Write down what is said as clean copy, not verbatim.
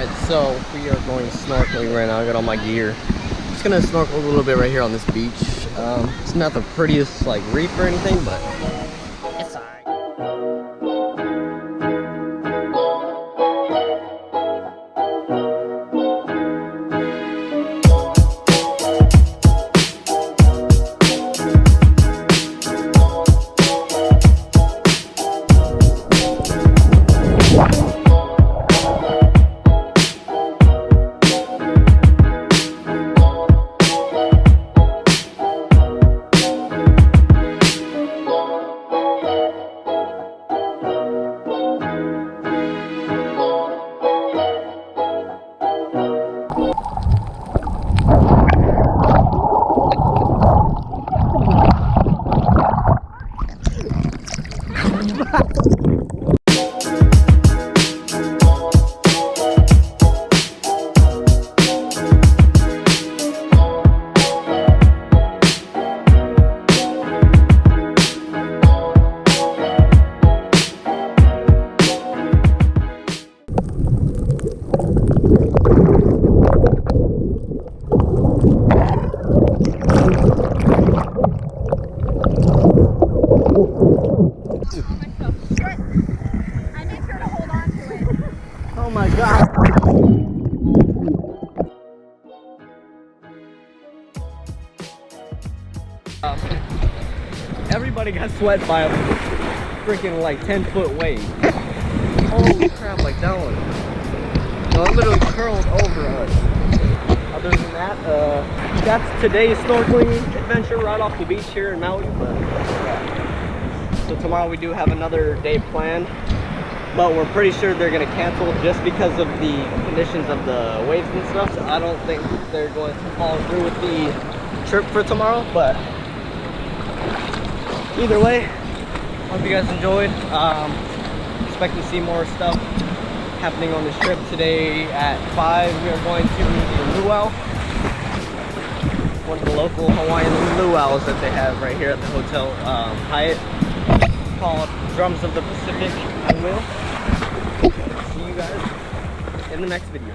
Alright, so we are going snorkeling right now. I got all my gear. Just gonna snorkel a little bit right here on this beach. It's not the prettiest like reef or anything, but it's alright. Oh my god. Everybody got swept by a freaking like 10-foot wave. Holy crap, like that one. No, it literally curled over us. Other than that, that's today's snorkeling adventure right off the beach here in Maui. But yeah. So tomorrow we do have another day planned. But we're pretty sure they're going to cancel just because of the conditions of the waves and stuff. So I don't think they're going to follow through with the trip for tomorrow. But either way, hope you guys enjoyed. Expect to see more stuff happening on this trip. Today at 5, we are going to the luau. One of the local Hawaiian luau's that they have right here at the hotel Hyatt, called Drums of the Pacific. I will see you guys in the next video.